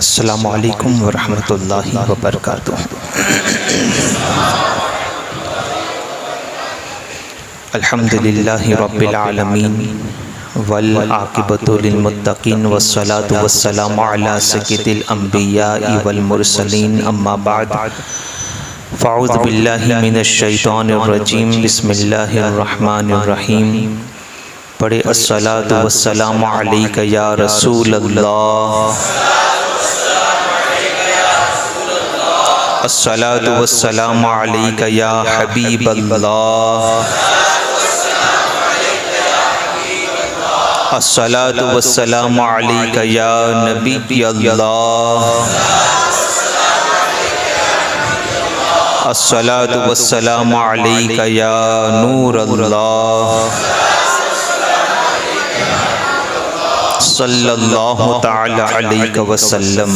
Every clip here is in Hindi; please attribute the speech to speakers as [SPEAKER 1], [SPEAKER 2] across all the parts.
[SPEAKER 1] अस्सलामु अलैकुम वरहमतुल्लाहि वबरकातुहू। अल्हम्दुलिल्लाहि रब्बिल आलमीन वल आक़िबतु लिल मुत्तक़ीन वस्सलातु वस्सलामु अला सय्यिदिल अंबियाइ वल मुरसलीन अम्मा बाद फ़अऊज़ु बिल्लाहि मिनश शैतानिर रजीम बिस्मिल्लाहिर रहमानिर रहीम। पढ़े अस्सलातु वस्सलामु अलैका या रसूल अल्लाह, अस्सलातु वस्सलामु अलैका या हबीब अल्लाह, अस्सलातु वस्सलामु अलैका या नबी अल्लाह, अस्सलातु वस्सलामु अलैका या नूर अल्लाह, सल्लल्लाहु तआला अलैहि वसल्लम।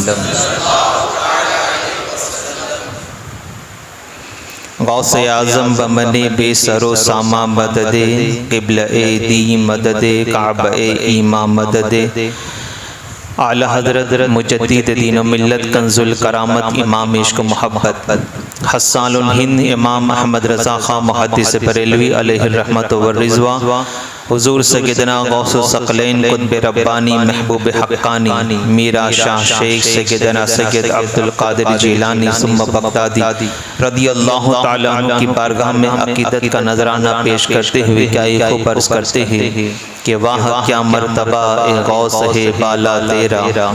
[SPEAKER 1] गौसे आज़म बमने बेसरो सामा मददे, क़िबला-ए दी मददे, काबा-ए ईमा मददे, आला हज़रत मुजद्दिद दीन मिल्लत कंजुल करामत इमाम इश्क़ मोहब्बत हस्सानुल हिंद इमाम अहमद रज़ा खां मुहद्दिस बरेलवी अलैहि रहमत व रिज़वा, हुज़ूर सय्यदना गौसुल सकलैन कुतुब रब्बानी महबूब हक़्क़ानी मीरा शाह शेख सय्यदना सैयद अब्दुल क़ादिर जिलानी सुम्मा बगदादी रदियल्लाहु ताला अन्हु की बारगाह में अक़ीदत का नजराना पेश करते हुए क्या ये ख़ुबर्ज़ करते हैं कि वाह क्या मर्तबा ए गौस है बाला तेरा,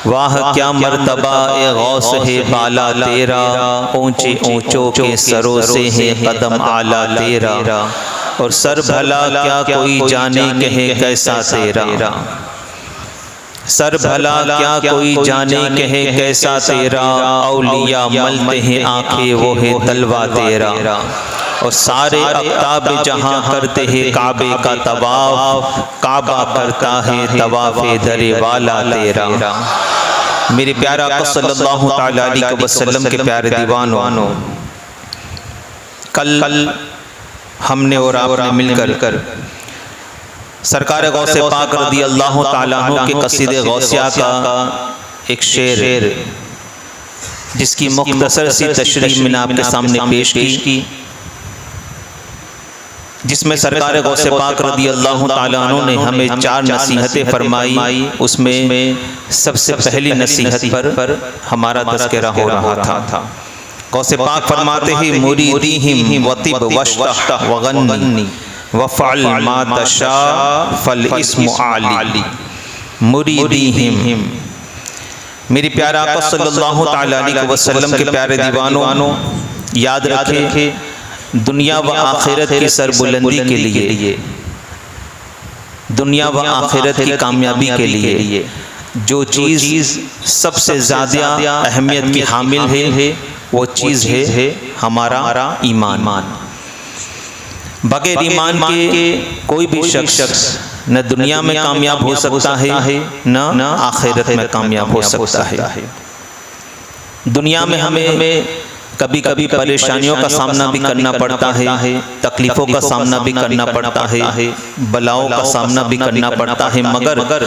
[SPEAKER 1] वाह क्या मर्तबा ए गौस है बाला तेरा, ऊंचे ऊंचों के सरों से है कदम आला तेरा, और सर भला क्या कोई जाने कहे कैसा तेरा, सर भला क्या कोई जाने कहे कैसा तेरा, औलिया मलते हैं आंखें वो है तलवा तेरा, और सारे अफ्ताब जहाँ करते हैं काबे का तवाफ, काबा करता है तवाफ़े दरे वाला तेरा। मेरे प्यारा आका सल्लल्लाहु तआला अलैहि वसल्लम के प्यारे दीवानों, कल हमने और आपने मिलकर सरकार गौसे पाक रदी अल्लाह ताला अन्हु के कसीदे गौसिया का एक शेर जिसकी मुख्तसर सी तशरीह मैंने आपके सामने पेश की, जिसमें सरकार गौसे पाक रदी अल्लाह ताला अन्हु ने हमें 4 नसीहतें फरमाई। उसमें सबसे पहली नसीहत पर हमारा तज़किरा हो रहा था। गौसे पाक फरमाते हैं मुरीदीहिम वतिब वश्तह वगन्नी वफ़अल मा तशा फल इस्मु आली। मुरीदीहिम, मेरे प्यारे आका सल्लल्लाहु तआला अलैहि वसल्लम के प्यारे दीवानों, याद रखें दुनिया व आखिरत की सरबुलंदी के लिए, दुनिया व आखिरत की कामयाबी के लिए जो चीज़ सबसे ज़्यादा अहमियत की हामिल है वो चीज़ है हमारा ईमान। बगैर ईमान के कोई भी शख्स न दुनिया में कामयाब हो सकता है न आखिरत में कामयाब हो सकता है। दुनिया में हमें कभी कभी परेशानियों का सामना भी करना पड़ता है, तकलीफ़ों का सामना भी करना पड़ता है, बलाओं का सामना भी करना पड़ता है, मगर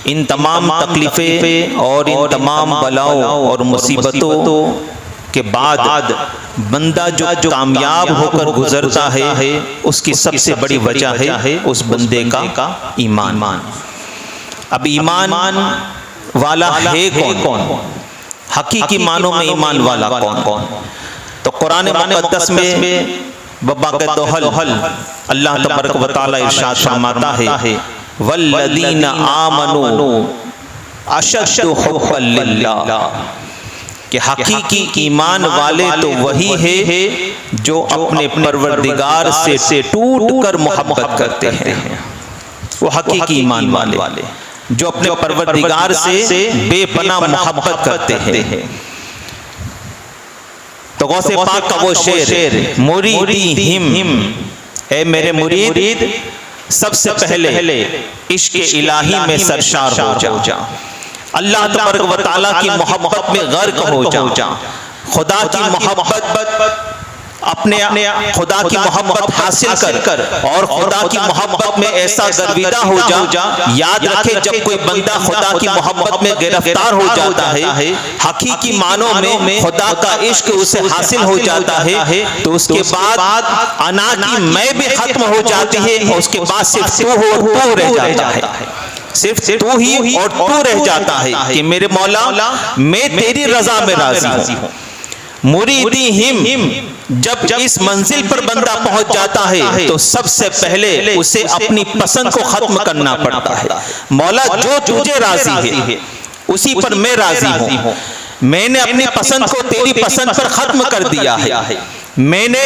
[SPEAKER 1] इन तमाम तकलीफ़ें और इन तमाम बलाओं और मुसीबतों के बाद बंदा जो कामयाब होकर गुजरता है उसकी सबसे बड़ी वजह है उस बंदे का ईमान। अब ईमान वाला है कौन? हकीकी मानों में ईमान वाला कौन? तो कुरान मुक़द्दस में बब्बा के दोहल अल्लाह तबारक व तआला इरशाद फरमाता है वल्लज़ीना आमनू अशद्दु हुब्बन लिल्लाह, कि हकीकी ईमान वाले तो वही है जो अपने परवरदिगार से टूट कर मोहब्बत करते हैं। वो हकीकी ईमान वाले जो अपने परवरदिगार से बेपनाह मोहब्बत करते हैं। तो गौसे पाक का वो शेर मुरीदीहिम, ए मेरे मुरीद सबसे पहले इश्क़ इलाही में सरशार हो जा, अल्लाह तबारक व तआला की मोहब्बत में गर्क हो जा, खुदा की मोहब्बत अपने खुदा की मोहब्बत हासिल कर और खुदा की मोहब्बत में ऐसा गर्विदा हो जा। याद रखे, जब कोई बंदा खुदा की मोहब्बत में गिरफ्तार हो जाता है, हकीकी मानों में खुदा का इश्क उसे हासिल हो जाता है, तो उसके बाद अना की मैं भी खत्म हो जाती है और उसके बाद सिर्फ तू हो और तू रह जाता है। सिर्फ तू ही और तू रह जाता है कि मेरे मौला मैं तेरी रजा में राजी हूँ। मुरीदी हिम जब इस मंजिल पर बंदा पहुंच जाता है तो सबसे पहले उसे अपनी पसंद को खत्म करना पड़ता है। मौला जो तुझे राजी है उसी पर मैं राजी हूँ। मैंने अपनी पसंद को तेरी पसंद पर खत्म कर दिया है। मैंने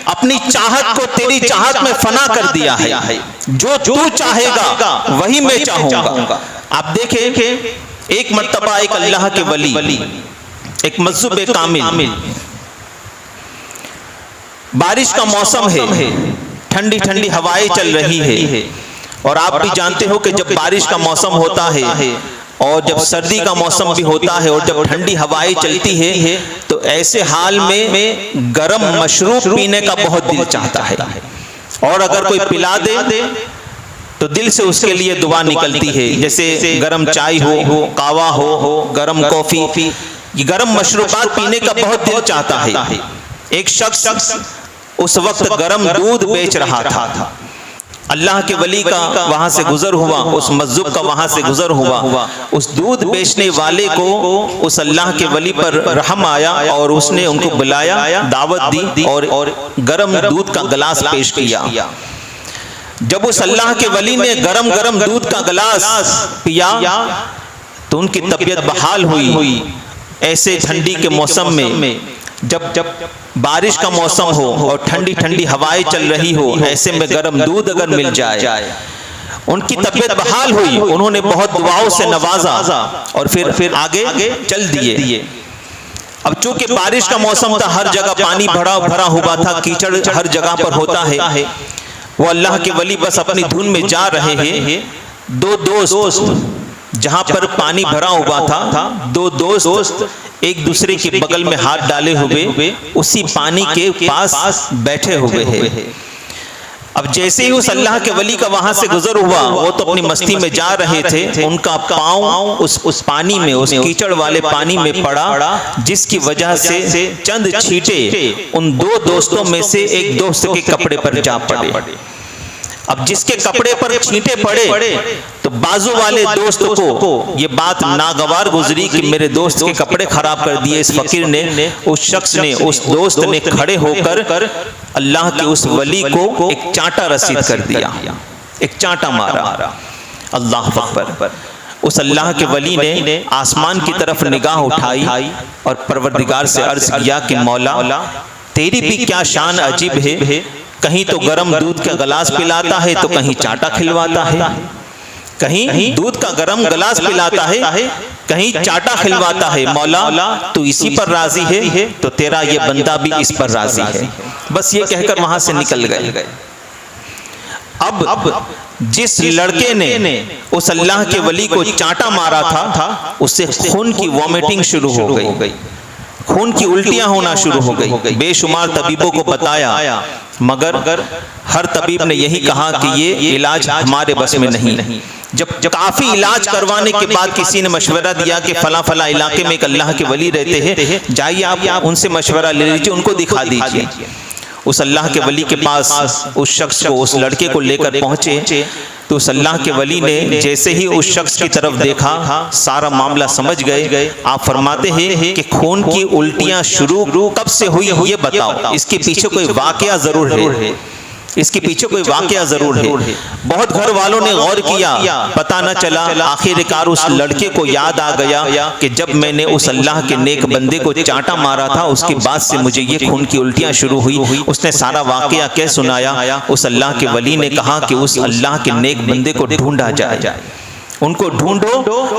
[SPEAKER 1] अपनी चाहत को तेरी चाहत में फना कर दिया है। जो तू चाहेगा वही मैं चाहूंगा। आप देखें, एक मर्तबा एक अल्लाह के वली, एक मज़्ज़ूब कामिल, बारिश का मौसम है, ठंडी ठंडी हवाएं चल रही है, और आप भी जानते हो कि जब बारिश का मौसम होता है और जब सर्दी का मौसम भी होता है और जब ठंडी हवाएं चलती है तो ऐसे हाल में गरम मशरूब पीने का बहुत दिल चाहता है, और अगर कोई पिला दे तो दिल से उसके लिए दुआ निकलती है। जैसे गरम चाय हो, कावा हो, गरम कॉफी, गरम मशरूबात पीने का बहुत दिल चाहता है। एक शख्स उस वक्त गरम दूध बेच रहा था। अल्लाह के वली का वहां से गुजर हुआ, उस मज़्ज़ूब का वहां से गुजर हुआ। उस दूध बेचने वाले को उस अल्लाह के वली पर रहम आया और उसने उनको बुलाया, दावत दी और गरम दूध का गिलास पेश किया। जब उस अल्लाह के वली ने गरम गरम दूध का गिलास पिया तो उनकी तबीयत बहाल हुई। ऐसे ठंडी के मौसम में, जब बारिश का मौसम हो और ठंडी ठंडी हवाएं चल रही हो, ऐसे में गरम दूध अगर मिल जाए, उनकी तबीयत बहाल हुई। उन्होंने बहुत दुआओं से नवाजा और फिर आगे चल दिए। अब चूंकि बारिश का मौसम था, हर जगह पानी भरा हुआ था, कीचड़ हर जगह पर होता है। वो अल्लाह के वली बस अपनी धुन में जा रहे हैं। दो दोस्त, जहां पर पानी भरा हुआ था, दो दोस्त एक दूसरे के बगल में हाथ डाले हुए उसी पानी के पास बैठे हुए हैं। अब जैसे ही उस अल्लाह के वली का वहां से गुजर हुआ, वो तो अपनी मस्ती में जा रहे थे, उनका पांव उस पानी में, उस कीचड़ वाले पानी में पड़ा, जिसकी वजह से चंद छींटे उन दो दोस्तों में से एक दोस्त के कपड़े पर जा पड़े। अब जिसके कपड़े पर छींटे पड़े तो बाजू वाले दोस्त को ये बात नागवार गुजरी कि मेरे दोस्त के कपड़े खराब कर दिए इस फकीर ने। उस शख्स ने, उस दोस्त ने खड़े होकर अल्लाह के उस वली को एक चांटा रसीद कर दिया, एक चांटा मारा। अल्लाह अकबर। उस अल्लाह के वली ने आसमान की तरफ निगाह उठाई और परवरदिगार से अर्ज किया कि मौला तेरी भी क्या शान अजीब है, कहीं तो गरम दूध का गिलास पिलाता है तो कहीं चांटा खिलवाता है, कहीं दूध का गरम गिलास पिलाता है, कहीं चांटा खिलवाता है। मौला तू इसी पर राजी है तो तेरा ये बंदा भी इस पर राजी है। बस ये कहकर वहां से निकल गए। अब जिस लड़के ने उस अल्लाह के वली को चांटा मारा था, उससे खून की वॉमिटिंग शुरू हो गई, खून की उल्टियां होना शुरू हो गई। बेशुमार तबीबों को बताया, मगर हर तबीब ने यही कहा कि ये इलाज हमारे बस में नहीं। जब काफी इलाज करवाने के बाद किसी ने मशवरा दिया कि फला इलाके में एक अल्लाह के वली रहते हैं, जाइए आप उनसे मशवरा ले लीजिए, उनको दिखा दीजिए। उस अल्लाह के वली के पास उस शख्स को, उस लड़के को लेकर पहुंचे तो उस अल्लाह के वली ने जैसे ही उस शख्स की तरफ देखा, सारा मामला समझ गए। आप फरमाते हैं कि खून की उल्टियां शुरू कब से हुई ये बताओ, इसके पीछे कोई वाकया जरूर है, इसके पीछे कोई वाकया जरूर है। बहुत घर वालों ने गौर किया, पता न चला। आखिरकार उस लड़के को याद आ गया कि जब मैंने उस अल्लाह के नेक बंदे को चांटा मारा था, उसके बाद से मुझे ये खून की उल्टियां शुरू हुई। उसने सारा वाकया कह सुनाया। उस अल्लाह के वली ने कहा कि उस अल्लाह के नेक बंदे को ढूंढा जाए, उनको ढूंढो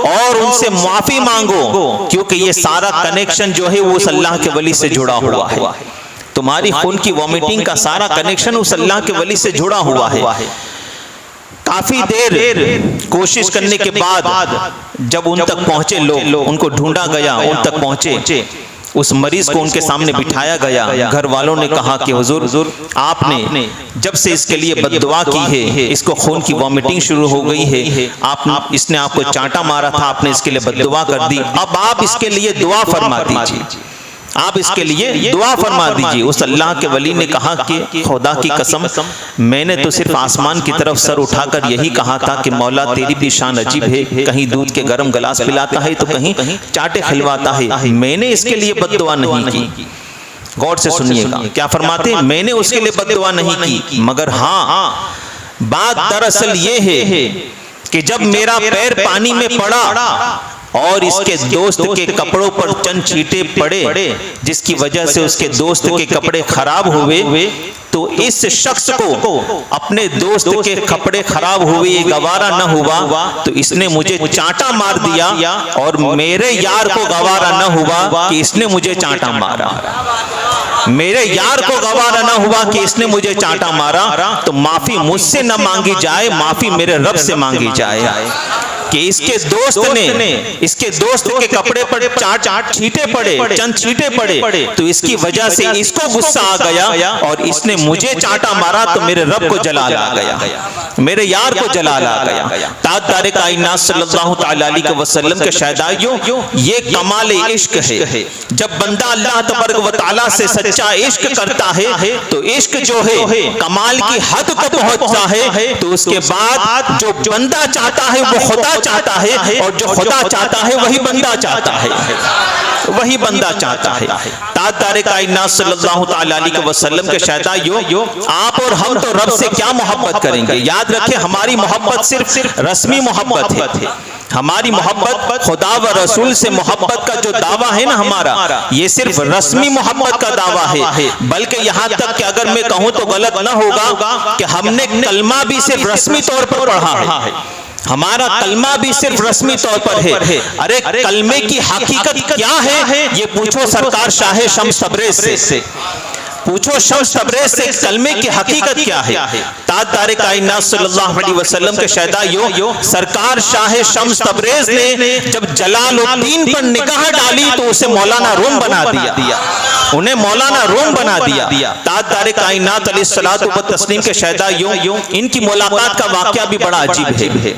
[SPEAKER 1] और उनसे माफी मांगो, क्योंकि ये सारा कनेक्शन जो है वो उस अल्लाह के वली से जुड़ा हुआ है। तुम्हारी खून की वॉमिटिंग का सारा कनेक्शन उस अल्लाह के वली से जुड़ा हुआ है। काफी देर कोशिश करने के बाद जब उन तक पहुंचे लोग, उनको ढूंढा गया, उन तक पहुंचे, उस मरीज को उनके सामने बिठाया गया। घर वालों ने कहा कि हुजूर आपने जब से इसके लिए बद्दुआ की है, इसको खून की वॉमिटिंग शुरू हो गई है, इसने आपको चांटा मारा था, आपने इसके लिए बद्दुआ कर दी, अब आप इसके लिए दुआ फरमा दीजिए, आप इसके लिए दुआ फरमा दीजिए। उस अल्लाह के वली ने कहा कि खुदा की कसम, मैंने तो सिर्फ आसमान की तरफ सर उठाकर यही कहा था कि मौला तेरी भी शान अजीब है, कहीं दूध के गर्म गिलास पिलाता है तो कहीं चाटे खिलवाता है, मैंने इसके लिए बद्दुआ नहीं की। गौर से सुनिएगा क्या फरमाते हैं, मैंने उसके लिए बद्दुआ नहीं की, मगर हाँ बात दरअसल ये है कि जब मेरा पैर पानी में पड़ा और इसके दोस्त के कपड़ों पर चंद छींटे पड़े जिसकी वजह से उसके दोस्त के कपड़े खराब हुए, तो इस शख्स को अपने दोस्त के कपड़े खराब हुए ये गवारा न हुआ, तो इसने मुझे चांटा मार दिया और मेरे यार को गवारा न हुआ कि इसने मुझे चांटा मारा, मेरे यार को गवारा न हुआ कि इसने मुझे चांटा मारा, तो माफी मुझसे न मांगी जाए, माफी मेरे रब से मांगी जाए कि इसके दोस्त के कपड़े पर चाट छींटे पड़े, चंद छींटे पड़े, तो इसकी वजह से इसको गुस्सा आ गया और इसने मुझे चांटा मारा, तो मेरे रब को जलाल आ गया, मेरे यार को जलाल आ गया। ताजदारे कायनात सल्लल्लाहु अलैहि वसल्लम के शहदाइयों, ये कमाल इश्क है। जब बंदा अल्लाह तबारक व तआला से सच्चा इश्क करता है तो इश्क जो है कमाल की हद को पहुंचता है, तो उसके बाद जो बंदा चाहता है वो खुदा चाहता है, और जो खुदा चाहता है वही बंदा चाहता है, वही बंदा चाहता है। ताजदारे कायनात सल्लल्लाहु अलैहि वसल्लम के शहदाइयों, आप और हम तो रब से क्या मोहब्बत करेंगे। याद रखें, हमारी मोहब्बत सिर्फ रस्मी मोहब्बत है, हमारी मोहब्बत खुदा व रसूल से मोहब्बत का जो दावा है ना हमारा, ये सिर्फ रस्मी मोहब्बत का दावा है। बल्कि यहाँ तक कि अगर मैं कहूँ तो गलत न होगा कि हमने कलमा भी सिर्फ रस्मी तौर पर पढ़ा है, हमारा कलमा भी सिर्फ रस्मी तौर पर है। अरे कलमे की हकीकत क्या है ये पूछो सरकार शाह शम्स तबरेज से, पूछो शम्स तबरेज से कलमे की हकीकत क्या है। ताजदारे कायनात सल्लल्लाहु अलैहि वसल्लम के शहदाइयों, सरकार शाह शम्स तबरेज ने जब जलालुद्दीन पर निगाह डाली तो उसे मौलाना रूम बना दिया, उन्हें मौलाना रूम बना दिया। ताजदारे कायनात अलैहिस्सलातु व तस्लीम के शहदाइयों, इनकी मुलाकात का वाकया भी बड़ा अजीब है,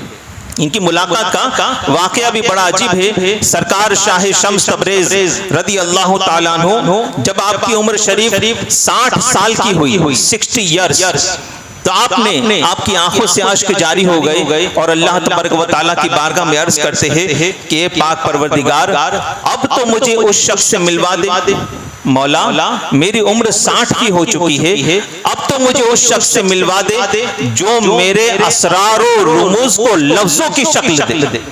[SPEAKER 1] इनकी मुलाकात का वाकया भी बड़ा अजीब है। सरकार शाह शम्स तबरेज रदी अल्लाह ताला अन्हु, जब आपकी उम्र शरीफ 60 साल की हुई, 60 इयर्स, तो आपने आपकी आंखों से आश्क जारी हो गए और अल्लाह तबारक व तआला की बारगाह में अर्ज करते हैं कि पाक परवरदिगार, अब तो मुझे उस शख्स से मिलवा दे, मौला मेरी उम्र 60 की हो चुकी है, अब तो मुझे उस शख्स से मिलवा दे जो मेरे असरार और रुमूज को लफ्जों की शक्ल दे,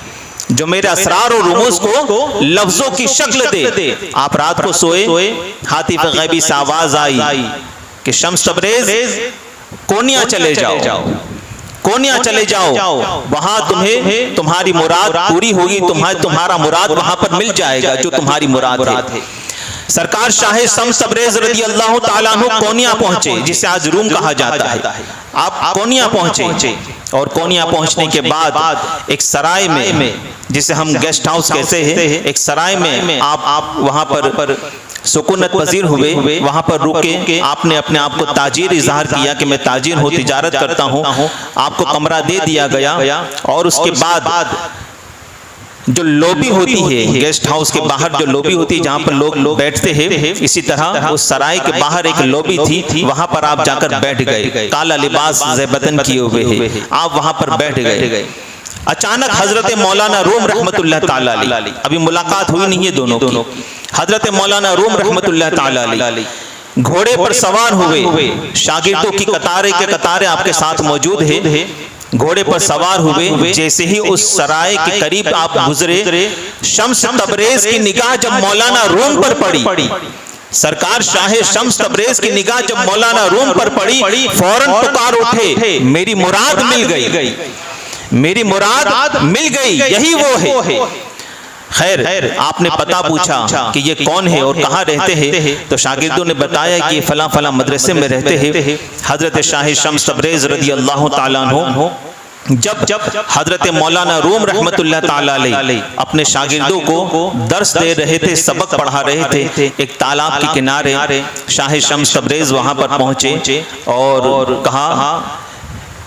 [SPEAKER 1] जो मेरे असरार और रुमूज को लफ्जों की शक्ल दे। आप रात को सोए, हातिफ गैबी से आवाज आई कि शम्स तबरेज कोनिया चले जाओ, कोनिया चले जाओ, वहां तुम्हें तुम्हारी मुराद पूरी होगी, तुम्हारा मुराद वहां पर मिल जाएगा जो तुम्हारी मुराद है। सरकार शाह शम्स तबरेज रज़ी अल्लाह ताला अन्हु कोनिया पहुंचे, जिसे आज रूम कहा जाता है। आप कोनिया पहुंचे और कोनिया पहुंचने के बाद एक सराय में, जिसे हम गेस्ट हाउस कहते हैं, एक सराय में आप वहां पर सुकूनत पजीर हुए, वहां पर रुके, आपने अपने आप को ताजीर इजहार किया कि मैं ताजीर हूँ, तिजारत करता हूँ, आपको कमरा दे दिया गया। और उसके बाद जो लॉबी होती है गेस्ट हाउस के बाहर, जो लॉबी होती है जहाँ पर लोग बैठते हैं, इसी तरह उस सराय के बाहर एक लॉबी थी, वहां पर आप जाकर बैठ गए। काला लिबास ज़ेबतन किए हुए है, आप वहां पर बैठ गए। अचानक हजरत मौलाना रूम रहमतुल्लाह ताला अलैह, अभी मुलाकात हुई नहीं है दोनों की, हजरत मौलाना रूम रहमतुल्लाह ताला अलैह घोड़े पर सवार हुए, शागिर्दों की कतारे के कतारे आपके साथ मौजूद है, घोड़े पर सवार हुए। जैसे ही उस सराय के करीब आप गुजरे, शम्स तबरेज की निगाह जब मौलाना रूम पर पड़ी, सरकार शाह शम्स तबरेज की निगाह जब मौलाना रूम पर पड़ी, फौरन पुकार उठे, मेरी मुराद मिल गई, मेरी मुराद मिल गई, यही वो है। खैर आपने पता पूछा कि ये कौन है और कहाँ रहते हैं, तो शागिर्दों ने बताया कि ये फला फला मदरसे में रहते हैं। हजरत शाह शम्स तबरेज रज़ी अल्लाह ताला अन्हु जब हजरत मौलाना रूम रहमतुल्लाह ताला अलैह अपने शागिर्दों को दर्स दे रहे थे, सबक पढ़ा रहे थे, एक तालाब के किनारे शाह शम्स तबरेज़ वहां पर पहुंचे और कहा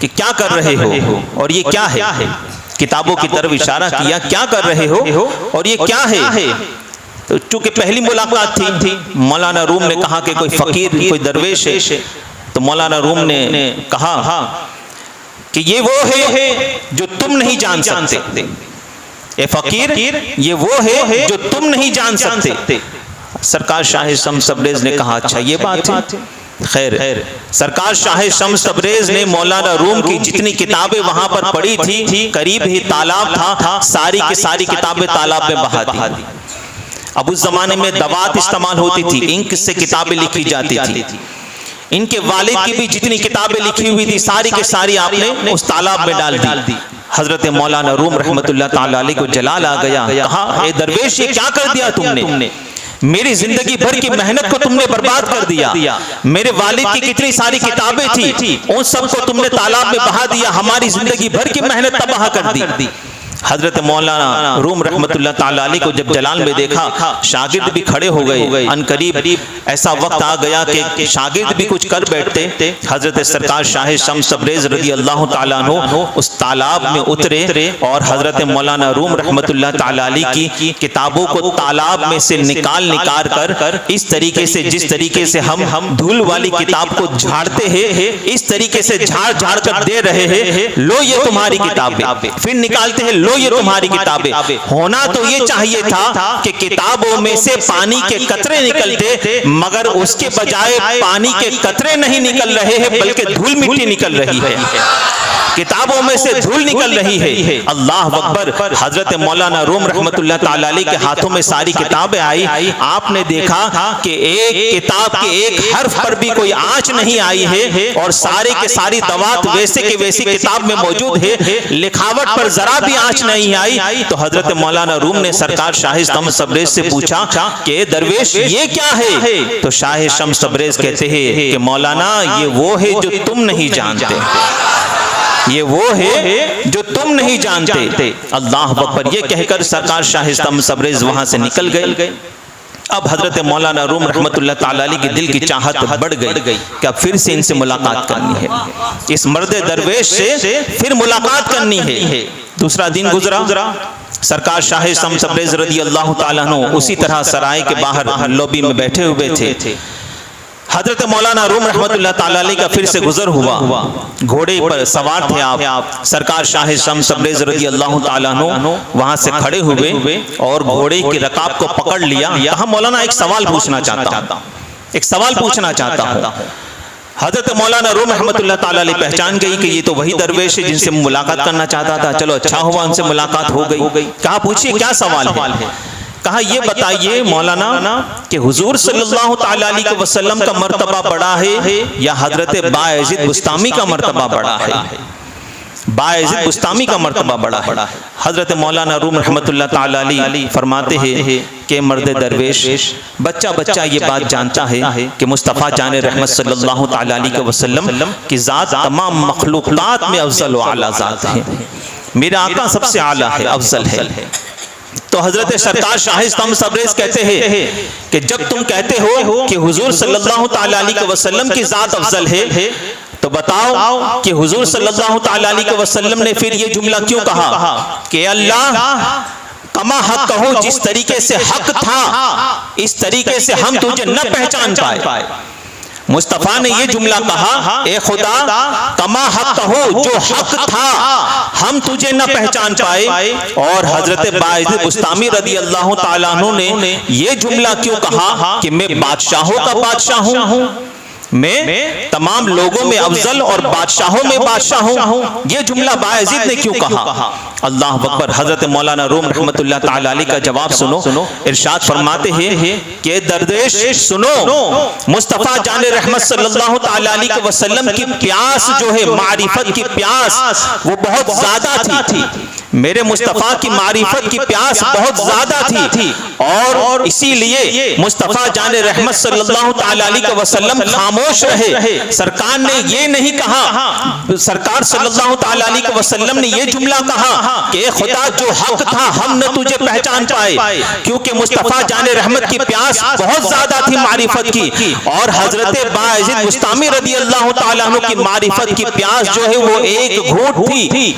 [SPEAKER 1] कि क्या कर रहे हो और ये क्या है। किताबों की तरफ इशारा किया, क्या कर रहे हो और ये क्या है। तो चूंकि पहली मुलाकात थी, मौलाना रूम ने कहा कि कोई फकीर, कोई दरवेश है। तो मौलाना रूम ने कहा कि ये वो है जो तुम नहीं जान सकते। ए फकीर, ये वो है जो तुम नहीं जान सकते। सरकार शाह शम्स तबरेज़ ने कहा, अच्छा ये बात है। खैर, सरकार शाह शम्स तबरेज़ ने मौलाना रूम की जितनी किताबें वहां पर पढ़ी थी, करीब ही तालाब था, सारी की सारी किताबें तालाब में बहा दी। अब उस जमाने में दवात इस्तेमाल होती थी, इंक से किताबें लिखी जाती थी। इनके वालिद की भी जितनी किताबें लिखी हुई थी, सारी के सारी आपने उस तालाब में डाल दी। हजरत मौलाना रूम रहमतुल्लाह ताला अलैह को जलाल आ गया। कहा, ए दरवेश, ये क्या कर दिया तुमने? मेरी जिंदगी भर की मेहनत को तुमने बर्बाद कर दिया। मेरे वालिद की कितनी सारी किताबें थी, उन सबको तुमने तालाब में बहा दिया। हमारी जिंदगी भर की मेहनत तबाह कर दी। हजरत मौलाना रूम रहमतुल्लाह ताला अलैह को जब जलाल में देखा, शागिर्द भी खड़े हो गए। अनकरीब ऐसा वक्त आ गया कि शागिर्द भी कुछ कर बैठते। हजरत सरकार शाह शम्स तबरेज़ रज़ी अल्लाह ताला अन्हु उस तालाब में उतरे और हजरत मौलाना रूम रहमतुल्लाह ताला अलैह की किताबों को तालाब में से निकाल कर इस तरीके से, जिस तरीके से हम धूल वाली किताब को झाड़ते हैं, इस तरीके से झाड़ कर दे रहे हैं। लो ये तुम्हारी किताबें। फिर निकालते हैं, लो ये तुम्हारी किताबें। होना तो ये चाहिए था कि किताबों में से पानी के कतरे निकलते, मगर उसके बजाय पानी के कतरे नहीं निकल रहे हैं, बल्कि धूल मिट्टी निकल रही है। किताबों में से धूल निकल रही है। अल्लाह अकबर। हजरत मौलाना रूम रहमतुल्लाह ताला अलैह के हाथों में सारी किताबें आई। आपने देखा कि एक किताब के एक हर्फ पर भी कोई आंच नहीं आई है और सारे के सारी दवात वैसे के वैसी किताब में मौजूद है, लिखावट पर जरा भी आंच नहीं आई। तो हजरत मौलाना रूम ने सरकार शाह शम्स तबरेज़ से पूछा कि दरवेश, ये क्या है? तो शाह शम्स तबरेज़ कहते हैं कि मौलाना, ये वो है जो तुम नहीं जानते, ये वो है जो तुम नहीं जानते। अल्लाह अकबर। ये कहकर सरकार शाह शम्स तबरेज़ वहां से निकल गए। अब हजरत मौलाना रूम रहमतुल्लाह ताला अलैह के दिल की चाहत बढ़ गई कि अब फिर से इनसे मुलाकात करनी है, इस मर्द दरवेश से फिर मुलाकात करनी है। दूसरा दिन गुजरा। सरकार शाह शम्स तबरेज़ रज़ी अल्लाह ताला अन्हु उसी तरह सराय के बाहर लॉबी में बैठे हुए थे। हजरत मौलाना रूम रहमतुल्लाह ताला अलैह का फिर से गुजर हुआ। घोड़े पर सवार थे आप। सरकार शाह शम्स तबरेज़ रज़ी अल्लाह ताला अन्हु वहां से खड़े हुए और घोड़े की रकाब को पकड़ लिया। कहा, मौलाना, एक सवाल पूछना चाहता हूँ। हजरत मौलाना रूम रहमतुल्लाह ताला अलैह पहचान गई कि ये तो वही दरवेश है जिनसे मुलाकात करना चाहता था। चलो, अच्छा हुआ उनसे मुलाकात हो गई। कहा, पूछिए क्या सवाल है। कहा, ये बताइए मौलाना कि हुजूर सल्लल्लाहु ताला अलैहि वसल्लम का मर्तबा बड़ा है या हजरत बायज़ीद बुस्तामी का मर्तबा बड़ा है? बायज़ीद बुस्तामी का मर्तबा बड़ा है। हजरत मौलाना रूम रहमतुल्लाह ताला अलैह फरमाते हैं कि मर्द दरवेश, बच्चा ये बात जानता है कि मुस्तफ़ा जान रहमत सल्लल्लाहु ताला अलैहि वसल्लम की ज़ात तमाम मखलूक़ात में अफज़ल व आला ज़ात है। मेरा आका सबसे आला है, अफज़ल है। तो हजरत सरकार शाह शम्स तबरेज़ कहते हैं कि जब तुम कहते हो कि हुजूर सल्लल्लाहु ताला अलैहि वसल्लम की ज़ात अफज़ल है, तो बताओ कि हुजूर सल्लल्लाहु ताला अलैहि वसल्लम ने फिर ये जुमला क्यों कहा कि अल्लाह कमा हक कहो, जिस तरीके से हक था इस तरीके से हम तुझे न पहचान पाए। मुस्तफ़ा ने ये जुमला कहा, ए खुदा, कमा हक कहो, जो हक था हम तुझे न पहचान पाए। और हजरत बायज़ीद बुस्तामी रज़ी अल्लाह ताला अन्हु ने ये जुमला क्यों कहा कि मैं बादशाहों का बादशाह हूँ, मैं तमाम लोगों में अफजल और बादशाहों में बादशाह हूँ। ये जुमला बायज़ीद ने क्यों कहा? अल्लाह अकबर। हजरत मौलाना रूम रहमतुल्लाह ताला अलैह का जवाब सुनो। इरशाद फरमाते हैं कि दरवेश सुनो, मुस्तफ़ा जान रहमत सल्लल्लाहु ताला अलैहि वसल्लम की प्यास जो है, मारिफत की प्यास, वो बहुत ज्यादा थी। मेरे मुस्तफ़ा की मारिफत की प्यास बहुत ज्यादा थी और इसीलिए मुस्तफ़ा जान रहमत सल्लल्लाहु तआला अलैहि वसल्लम खामोश रहे। सरकार ने ये नहीं कहा, सरकार सल्लल्लाहु तआला अलैहि वसल्लम ने ये जुमला कहा कि खुदा जो हक था हम न तुझे पहचान पाए, क्योंकि मुस्तफ़ा जान रहमत की प्यास बहुत ज्यादा थी मारिफत की। और हजरत बायज़ीद बुस्तामी रदी अल्लाह तआला अन्हु की मारिफत की प्यास जो है वो एक घूंट थी।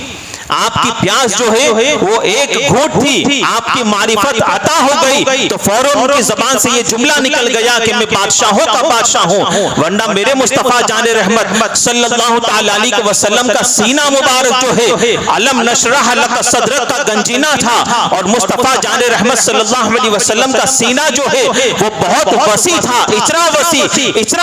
[SPEAKER 1] आपकी प्यास जो है वो एक घूंट थी, आपकी मारिफत अता हो गई तो फौरन उनकी जबान से ये जुमला निकल गया कि मैं बादशाहों का बादशाह हूँ। वरना मेरे मुस्तफ़ा जान रहमत सल्लल्लाहु तआला अलैहि वसल्लम का सीना मुबारक जो है अलम नशरह लक सदरक का गंजीना था, और मुस्तफ़ा जान रहमत सल्लल्लाहु अलैहि वसल्लम का सीना जो है वो बहुत वसी था, इतना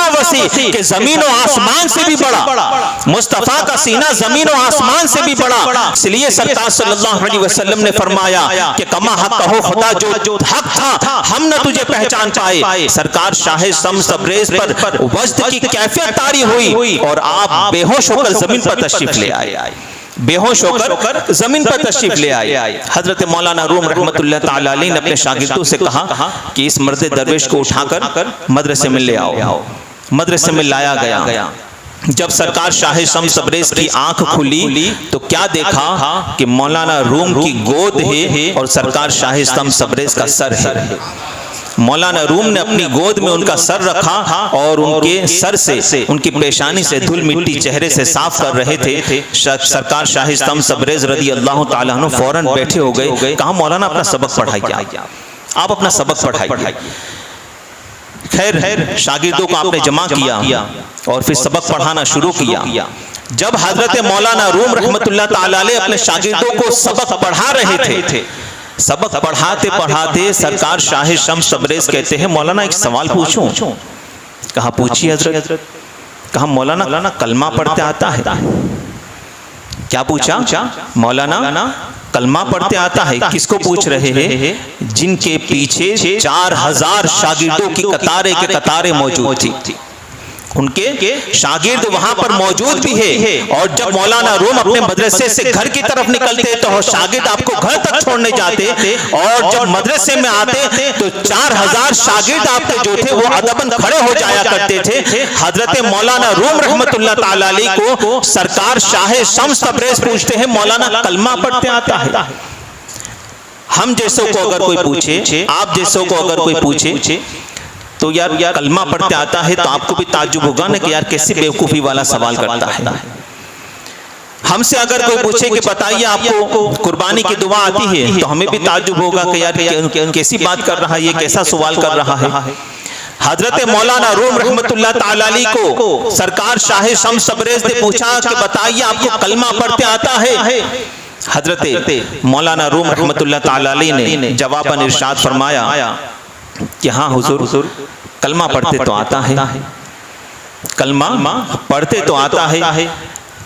[SPEAKER 1] वसी कि जमीन और आसमान से भी बड़ा। मुस्तफ़ा का सीना जमीन और आसमान से भी बड़ा। इसलिए सरकार सल्लल्लाहु अलैहि वसल्लम ने फरमाया कि कमा हक हो खुदा जो हक था हम न तुझे पहचान पाए। सरकार शाह शम्स तबरेज पर वज्द की कैफियत तारी हुई और आप बेहोश होकर जमीन पर तशरीफ ले आए, बेहोश होकर जमीन पर तशरीफ ले आए। हजरत मौलाना रूम रहमतुल्लाह तआला अलैह ने अपने शागिर्दों से कहा कि इस मर्द दरवेश को उठाकर मदरसे में ले आओ। मदरसे में लाया गया। जब सरकार शाह शम्स तबरेज की आंख खुली तो क्या देखा कि मौलाना रूम की गोद है और सरकार शाह शम्स तबरेज का सर है। मौलाना रूम ने अपनी गोद में उनका सर रखा और उनके सर से, उनकी पेशानी से धूल मिट्टी चेहरे से साफ कर रहे थे। सरकार शाह शम्स तबरेज रदी अल्लाह तआला अन्हु फौरन बैठे हो गए। कहा मौलाना अपना सबक पढ़ाइए, आप अपना सबक पढ़ाइए। खैर शागिर्दों को आपने जमा किया और फिर सबक पढ़ाना शुरू किया। जब हजरत मौलाना रूम रहमतुल्लाह तआला अलैह अपने शागिर्दों को सबक पढ़ा रहे थे, सबक पढ़ाते पढ़ाते सरकार शाह शम्स तबरेज कहते हैं मौलाना एक सवाल पूछूं? कहा पूछिए हजरत। कहा मौलाना कलमा पढ़ते आता है? क्या पूछा? मौलाना कलमा पढ़ते आता है? किसको पूछ रहे हैं? जिनके पीछे 4000 शागिर्दों की कतारे के कतारे मौजूद थी। उनके शागिर्द वहां पर मौजूद भी है। और जब मौलाना रूम अपने मदरसे से घर की तरफ निकलते तो शागिर्द आपको घर तक छोड़ने जाते, और जब मदरसे में आते तो 4000 शागिर्द आपके जो थे वो अदबन खड़े हो जाया करते थे। हजरत मौलाना रूम रहमतुल्लाह तआला अलैह को सरकार शाह शम्स तबरेज पूछते हैं मौलाना कलमा पढ़ते आता है? हम जैसों को अगर कोई पूछे, आप जैसों को अगर कोई पूछे तो यार कलमा पढ़ते आता है तो आपको भी ताज्जुब होगा ना कि यार कैसी बेवकूफ़ी वाला सवाल करता है। हमसे अगर कोई पूछे कि बताइए आपको कुर्बानी की दुआ आती है तो हमें भी ताज्जुब होगा कि यार कैसी बात कर रहा है, ये कैसा सवाल कर रहा है। हजरत मौलाना रूम रहमतुल्लाह तआला अलैह को सरकार शाह शम्स तबरेज ने पूछा कि बताइए आपको कलमा पढ़ते आता है? हजरत मौलाना रूम रहमतुल्लाह तआला अलैह ने जवाबन इरशाद फरमाया कि हाँ हुजूर कलमा पढ़ते तो आता है, कलमा पढ़ते तो आता है।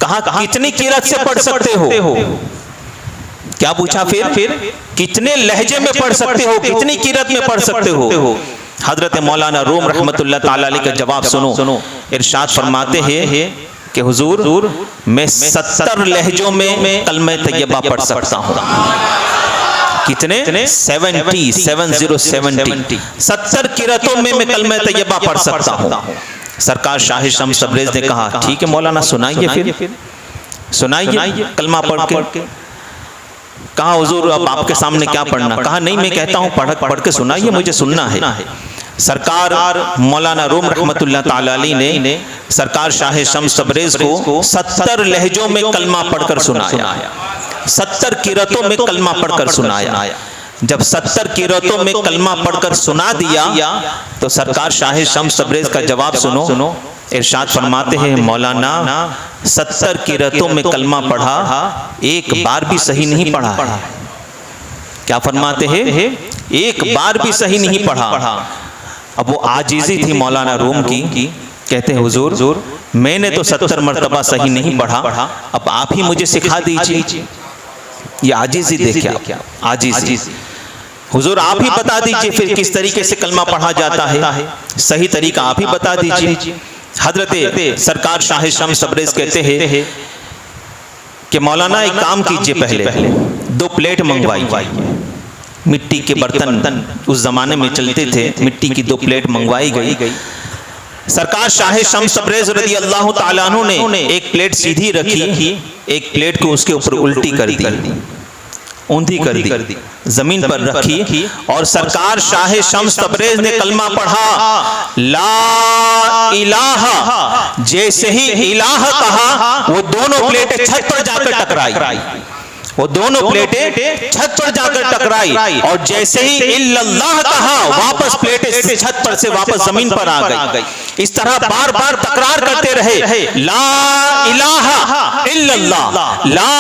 [SPEAKER 1] कहा कितनी किरत से पढ़ सकते हो? क्या पूछा फिर? कितने लहजे में पढ़ सकते हो, कितनी किरत में पढ़ सकते हो? हजरत मौलाना रूम रहमतुल्लाह तआला अलैह का जवाब सुनो। इरशाद फरमाते हैं कि हुजूर मैं 70 लहजों में कलमा तैयबा पढ़ सकता हूँ। कितने? 70 किरतों में मैं कलमा तैयबा पढ़ सकता हूँ। सरकार शाह शम्स तबरेज ने कहा ठीक है मौलाना सुनाइए, फिर सुनाइए कलमा पढ़ के। कहा हुजूर अब आपके सामने क्या पढ़ना? कहा नहीं मैं कहता हूँ पढ़ के सुनाइए, मुझे सुनना है। सरकार मौलाना रूम रहमतुल्लाह तआला अलैह ने सरकार शाह शम्स तबरेज को 70 लहजों में कलमा पढ़कर सुनाया, 70 किरतों में कलमा पढ़कर सुनाया। जब 70 किरतों में कलमा पढ़कर सुना दिया तो सरकार शाह शम्स तबरेज का जवाब सुनो। इरशाद फरमाते हैं मौलाना 70 किरतों में कलमा पढ़ा, एक बार भी सही नहीं पढ़ा। क्या फरमाते हैं? एक बार भी सही नहीं पढ़ा। अब वो आजीजी थी मौलाना रूम की। कहते हैं हुजूर मैंने तो 70 मरतबा सही नहीं पढ़ा, अब आप ही मुझे सिखा दीजिए। ये आजीजी देखिए आप, आजीजी। हुजूर आप ही बता दीजिए फिर किस तरीके से कलमा पढ़ा जाता है, सही तरीका आप ही बता दीजिए। हजरत सरकार शाह शम्स तबरेज कहते हैं कि मौलाना एक काम कीजिए, पहले 2 प्लेट मंगवाई, मिट्टी के बर्तन उस जमाने में चलते थे, मिट्टी की 2 प्लेट मंगवाई गई। सरकार शाह शम्स तबरेज़ रज़ी अल्लाह ताला अन्हु ने एक प्लेट सीधी रखी, एक प्लेट को उसके ऊपर उल्टी कर दी, ऊंधी कर दी, जमीन पर रखी और सरकार शाह शम्स तबरेज़ ने कलमा पढ़ा, ला इलाहा। जैसे ही इलाहा कहा वो दोनों प्लेटें छत पर जाकर टकराई, वो दोनों प्लेटें छत पर जाकर टकराई और जैसे ही इल्लल्लाह कहा वापस प्लेटें छत पर से वापस जमीन पर आ गई। इस तरह बार बार तकरार करते रहे, ला इलाहा इल्लल्लाह, ला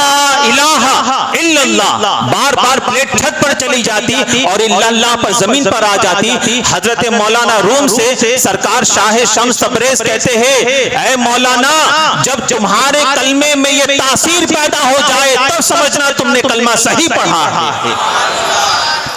[SPEAKER 1] इलाहा इल्लल्लाह। बार बार प्लेट छत पर चली जाती और इल्लल्लाह पर जमीन पर आ जाती। हजरत मौलाना रूम से सरकार शाह शम्स तबरेज़ कहते हैं, ऐ मौलाना, जब तुम्हारे कलमे में ये तासीर पैदा हो जाए तब समझना तुमने कलमा सही पढ़ा है,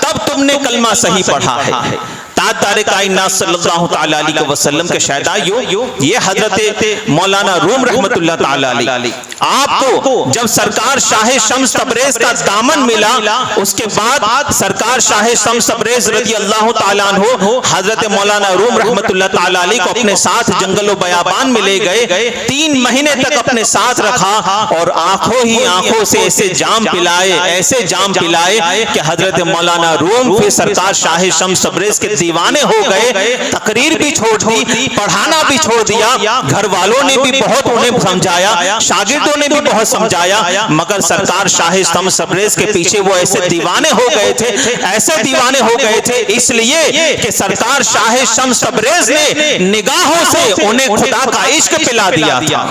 [SPEAKER 1] तब तुमने कलमा सही पढ़ा है। ताजदार कायनात सल्लल्लाहु तआला अलैहि वसल्लम के शहदाइयों, ये हजरत मौलाना रूम रहमतुल्लाह तआला अलैहि, आपको जब सरकार शाह शम्स तबरेज़ का दामन मिला, उसके बाद सरकार शाह शम्स तबरेज़ रज़ी अल्लाह ताला अन्हु हजरत मौलाना रूम रहमतुल्लाह तआला अलैहि को अपने साथ जंगल बयाबान में ले गए, 3 महीने तक अपने साथ रखा और आंखों ही आंखों से ऐसे जाम पिलाए, ऐसे जाम पिलाए कि हजरत मौलाना रूम फिर सरकार शाह शम्स तबरेज़ के दीवाने हो गए। तकरीर भी छोड़ दी, पढ़ाना भी छोड़ दिया, घर वालों ने भी बहुत उन्हें समझाया, शागिर्दों ने भी बहुत समझाया, मगर सरकार शाह शम्स तबरेज़ के पीछे वो ऐसे दीवाने हो गए थे, ऐसे दीवाने हो गए थे इसलिए कि सरकार शाह शम्स तबरेज़ ने निगाहों से उन्हें खुदा का इश्क पिला दिया था,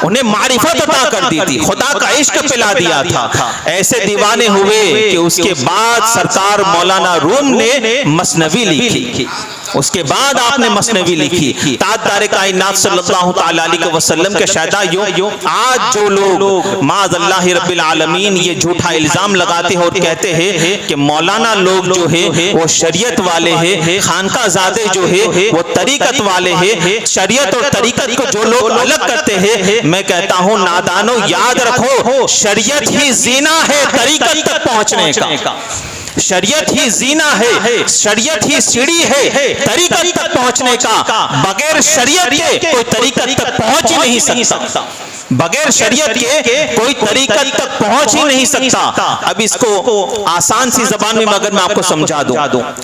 [SPEAKER 1] उन्हें मारिफत अता कर दी थी, खुदा का इश्क पिला दिया था। ऐसे दीवाने हुए कि उसके बाद सरकार मौलाना रूम ने मसनवी लिखी, उसके बाद आपने मसनवी लिखी। ताजदार कायनात सल्लल्लाहु तआला अलैहि वसल्लम के शहदाइयों, आज जो लोग माअज़ल्लाह रब्बिल आलमीन ये झूठा इल्जाम लगाते हैं और कहते हैं कि मौलाना लोग जो है वो शरीयत वाले हैं, खानकाज़ादे जो है वो तरीकत वाले हैं, शरीयत और तरीकत को जो लोग अलग करते हैं, मैं कहता हूँ नादानो याद रखो, शरीयत ही जीना है तरीकत तक पहुँचने का, शरीयत ही जीना है, शरीयत ही सीढ़ी है तरीकत तक पहुंचने का। बगैर शरीयत के कोई तरीकत तक पहुंच ही नहीं सकता, बगैर शरीयत के कोई तरीकत तक पहुंच ही नहीं सकता। अब इसको आसान सी जबान में अगर मैं आपको समझा दूं,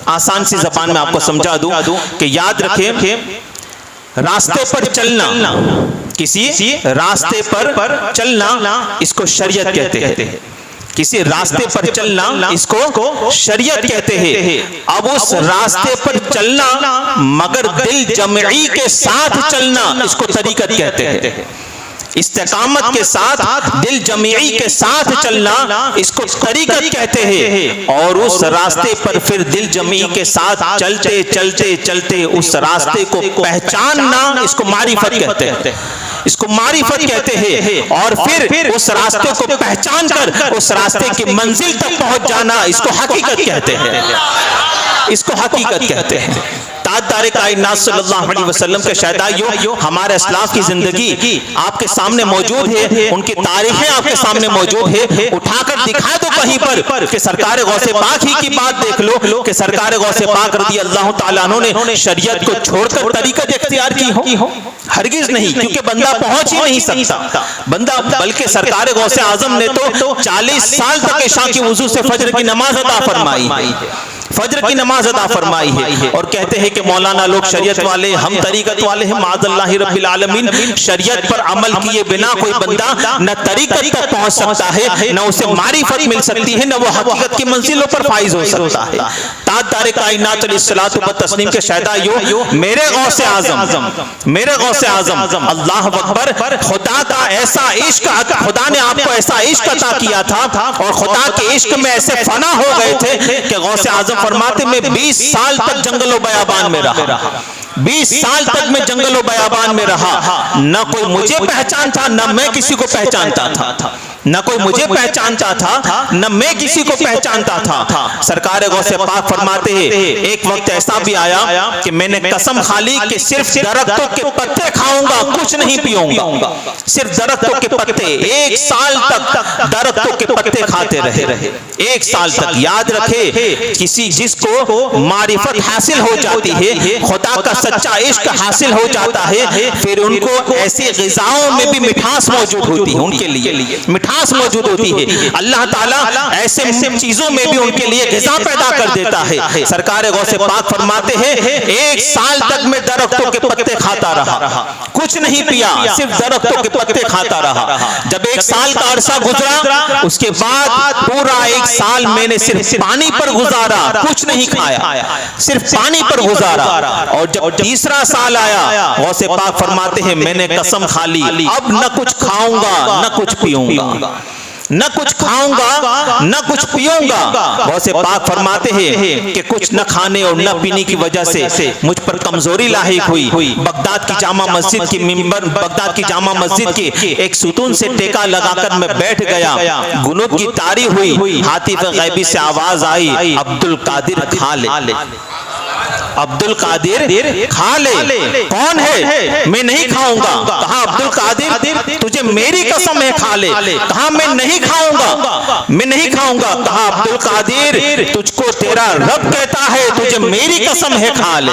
[SPEAKER 1] आसान सी जबान में आपको समझा दूं कि याद रखें, रास्ते पर चलना, किसी रास्ते पर चलना इसको शरीयत कहते हैं, किसी रास्ते पर चलना इसको शरीयत कहते हैं। अब उस रास्ते पर चलना मगर दिल जमई के साथ चलना इसको तरीकत कहते हैं, इस्तिकामत के साथ दिल जमीई के साथ चलना इसको तरीकत कहते हैं। और उस रास्ते पर फिर दिल जमीई के साथ चलते चलते चलते उस रास्ते को पहचानना इसको मारिफत कहते हैं, इसको मारिफत कहते हैं। और फिर उस रास्ते को पहचान कर उस रास्ते की मंजिल तक पहुंच जाना इसको हकीकत कहते हैं, इसको हकीकत कहते हैं। ताजदार कायनात सल्लल्लाहु अलैहि वसल्लम के शहदाइयों, हमारे अस्लाफ की जिंदगी आपके सामने मौजूद है, उनकी तारीखें आपके सामने मौजूद है। उठाकर दिखा दो कहीं पर कि सरकार गौसे पाक ही की बात देख लो कि सरकार गौसे पाक रज़ी अल्लाह ताला अन्हु ने शरीयत को छोड़कर तरीकत इख्तियार की हो, हरगिज नहीं, क्योंकि बंदा पहुंच ही नहीं सकता बंदा। बल्कि सरकार गौसे आजम ने तो 40 साल तक इशा की वुजू से फजर की नमाज अता फरमाई है, फजर की नमाज अदा फरमाई है। और कहते हैं कि मौलाना लोग शरीयत वाले, हम तरीकत वाले हैं। माअज़ल्लाह रब्बिल आलमीन, शरीयत पर अमल किए बिना कोई बंदा न तरीकत तक पहुंच सकता है, न उसे मारिफत मिल सकती है, न वो हकीकत की मंजिलों पर फाइज हो सकता है। ताजदार कायनात अलैहिस्सलातु व तस्लीम के शहदाइयों, मेरे गौसे आजम, मेरे गौसे आजम, अल्लाह अकबर, खुदा का ऐसा इश्क, खुदा ने आपको ऐसा इश्क अता किया था और खुदा के इश्क में ऐसे फना हो गए थे कि गौसे आजम फरमाते मैं 20 साल तक जंगलों बयाबान में रहा, 20 साल तक मैं जंगलों बयाबान में रहा, न कोई मुझे पहचानता न मैं किसी को पहचानता था। न कोई मुझे पहचानता था न मैं किसी को पहचानता था। सरकार गौसे पाक फरमाते हैं एक वक्त ऐसा भी आया कि मैंने कसम खा ली कि सिर्फ दरख्तों के पत्ते खाऊंगा, कुछ नहीं पीऊंगा, सिर्फ दरख्तों के पत्ते। 1 साल तक दरख्तों के पत्ते खाते रहे, 1 साल तक। याद रखे, किसी जिसको मारिफत हासिल हो जाती है, खुदा का सच्चा इश्क हासिल हो जाता है, फिर उनको ऐसी ग़िज़ाओं में भी मिठास मौजूद होती है, उनके लिए मिठास मौजूद होती है। अल्लाह ताला ऐसे चीजों में भी उनके लिए ग़िज़ा पैदा कर देता है। सरकार गौसे पाक फरमाते हैं 1 साल तक मैं दरख्तों के पत्ते खाता रहा, कुछ नहीं पिया, सिर्फ दरख्तों के पत्ते खाता रहा। जब 1 साल का अरसा गुजरा, उसके बाद पूरा 1 साल मैंने सिर्फ पानी पर गुजारा, कुछ नहीं खाया, सिर्फ पानी पर गुजारा। और जब तीसरा साल आया, गौसे पाक फरमाते हैं मैंने कसम खा ली अब न कुछ खाऊंगा न कुछ पीऊंगा, न कुछ खाऊंगा न कुछ पीऊंगा। गौसे पाक फरमाते हैं कि कुछ न खाने और न पीने की वजह से मुझ पर कमजोरी लाहिक हुई। बगदाद की जामा मस्जिद की मिंबर, बगदाद की जामा मस्जिद के एक सुतून से टेका लगाकर मैं बैठ गया, गुनूत की तारी हुई, हातिफ गैबी से आवाज आई अब्दुल कादिर खा ले, अब्दुल कादिर खा ले। कौन है? मैं नहीं खाऊंगा। कहा अब्दुल कादिर तुझे मेरी कसम है खा ले। कहा मैं नहीं खाऊंगा, मैं नहीं खाऊंगा। कहा अब्दुल कादिर तुझको तेरा रब कहता है, तुझे मेरी कसम है खा ले।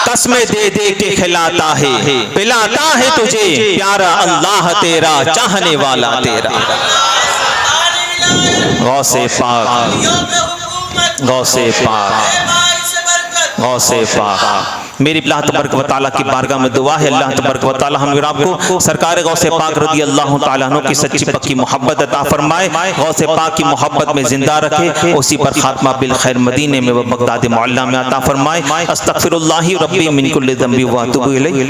[SPEAKER 1] कसमें दे दे के खिलाता है, पिलाता है तुझे, प्यारा अल्लाह तेरा, चाहने वाला तेरा। गौसे पाक, गौसे पाक, गौसे पाक। मेरी अल्लाह तबारक व तआला की बारगाह में दुआ है, अल्लाह तबारक व तआला हम और आपको सरकार गौसे पाक रज़ी अल्लाह तआला अन्हु की सच्ची पक्की मोहब्बत अता फरमाए, गौसे पाक की मोहब्बत में जिंदा रखे, उसी पर खात्मा बिल खैर मदीने में व बगदाद मुअल्ला में अता फरमाए। अस्तगफिरुल्लाह रब्बी मिन कुल्लि ज़ंबि व अतूबु इलैह।